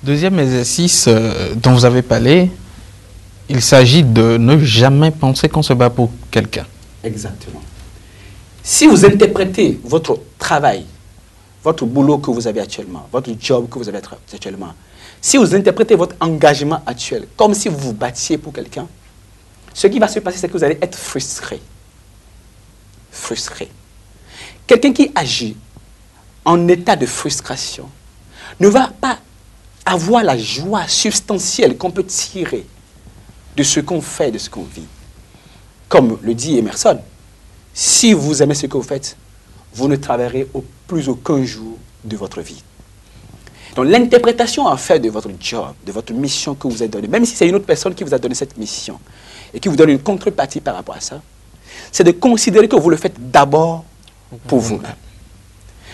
Deuxième exercice dont vous avez parlé, il s'agit de ne jamais penser qu'on se bat pour quelqu'un. Exactement. Si vous interprétez votre travail, votre boulot que vous avez actuellement, votre job que vous avez actuellement, si vous interprétez votre engagement actuel comme si vous vous battiez pour quelqu'un, ce qui va se passer, c'est que vous allez être frustré. Frustré. Quelqu'un qui agit en état de frustration ne va pas avoir la joie substantielle qu'on peut tirer de ce qu'on fait, de ce qu'on vit. Comme le dit Emerson, si vous aimez ce que vous faites, vous ne travaillerez plus aucun jour de votre vie. Donc l'interprétation à faire de votre job, de votre mission que vous avez donnée, même si c'est une autre personne qui vous a donné cette mission et qui vous donne une contrepartie par rapport à ça, c'est de considérer que vous le faites d'abord pour vous-même.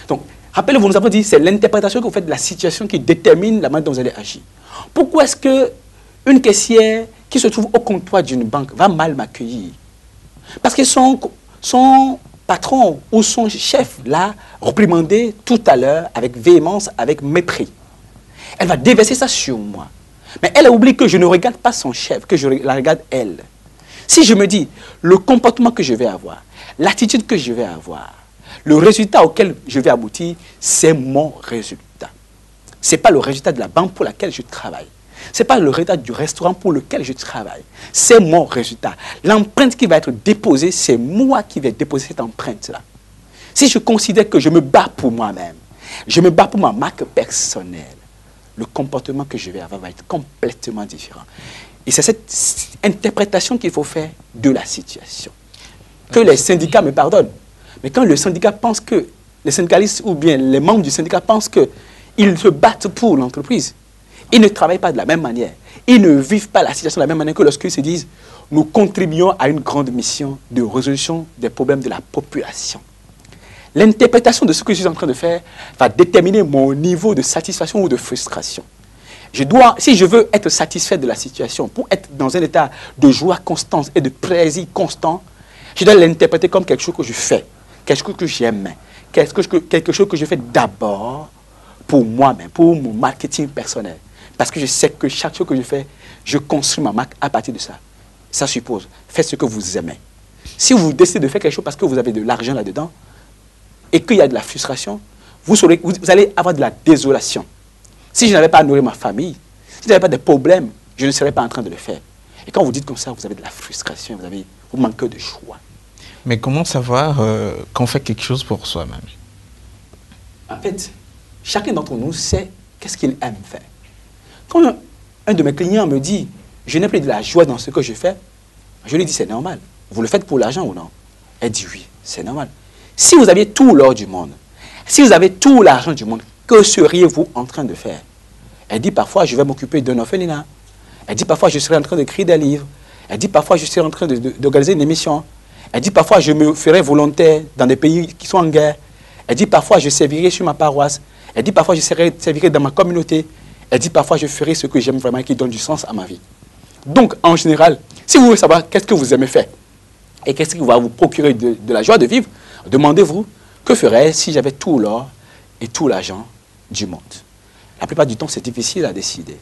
Donc, rappelez-vous, nous avons dit, c'est l'interprétation que vous faites de la situation qui détermine la manière dont vous allez agir. Pourquoi est-ce qu'une caissière qui se trouve au comptoir d'une banque va mal m'accueillir? Parce que son patron ou son chef l'a réprimandé tout à l'heure avec véhémence, avec mépris. Elle va déverser ça sur moi. Mais elle a oublié que je ne regarde pas son chef, que je la regarde elle. Si je me dis, le comportement que je vais avoir, l'attitude que je vais avoir, le résultat auquel je vais aboutir, c'est mon résultat. Ce n'est pas le résultat de la banque pour laquelle je travaille. Ce n'est pas le résultat du restaurant pour lequel je travaille. C'est mon résultat. L'empreinte qui va être déposée, c'est moi qui vais déposer cette empreinte-là. Si je considère que je me bats pour moi-même, je me bats pour ma marque personnelle, le comportement que je vais avoir va être complètement différent. Et c'est cette interprétation qu'il faut faire de la situation. Que les syndicats me pardonnent. Mais quand le syndicat pense que, les syndicalistes ou bien les membres du syndicat pensent qu'ils se battent pour l'entreprise, ils ne travaillent pas de la même manière. Ils ne vivent pas la situation de la même manière que lorsqu'ils se disent « nous contribuons à une grande mission de résolution des problèmes de la population ». L'interprétation de ce que je suis en train de faire va déterminer mon niveau de satisfaction ou de frustration. Si je veux être satisfait de la situation, pour être dans un état de joie constante et de plaisir constant, je dois l'interpréter comme quelque chose que je fais, quelque chose que j'aime, quelque chose que je fais d'abord pour moi-même, pour mon marketing personnel. Parce que je sais que chaque chose que je fais, je construis ma marque à partir de ça. Ça suppose, faites ce que vous aimez. Si vous décidez de faire quelque chose parce que vous avez de l'argent là-dedans et qu'il y a de la frustration, vous allez avoir de la désolation. Si je n'avais pas à nourrir ma famille, si je n'avais pas de problèmes, je ne serais pas en train de le faire. Et quand vous dites comme ça, vous avez de la frustration, vous manquez de choix. Mais comment savoir qu'on fait quelque chose pour soi-même? En fait, chacun d'entre nous sait qu'est-ce qu'il aime faire. Quand un de mes clients me dit « je n'ai plus de la joie dans ce que je fais », je lui dis « c'est normal. Vous le faites pour l'argent ou non ?» Elle dit « oui, c'est normal. » Si vous aviez tout l'or du monde, si vous avez tout l'argent du monde, que seriez-vous en train de faire? Elle dit parfois je vais m'occuper d'un orphelinat. Elle dit parfois je serai en train d'écrire des livres. Elle dit parfois je serai en train d'organiser une émission. Elle dit parfois je me ferai volontaire dans des pays qui sont en guerre. Elle dit parfois je servirai sur ma paroisse. Elle dit parfois je servirai dans ma communauté. Elle dit parfois je ferai ce que j'aime vraiment et qui donne du sens à ma vie. Donc en général, si vous voulez savoir qu'est-ce que vous aimez faire et qu'est-ce qui va vous procurer de la joie de vivre, demandez-vous que ferais-je si j'avais tout l'or et tout l'argent du monde. La plupart du temps, c'est difficile à décider.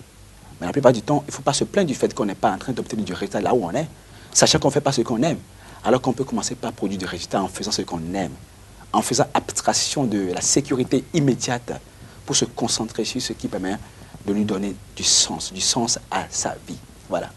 Mais la plupart du temps, il ne faut pas se plaindre du fait qu'on n'est pas en train d'obtenir du résultat là où on est, sachant qu'on ne fait pas ce qu'on aime. Alors qu'on peut commencer par produire du résultat en faisant ce qu'on aime, en faisant abstraction de la sécurité immédiate pour se concentrer sur ce qui permet de lui donner du sens à sa vie. Voilà.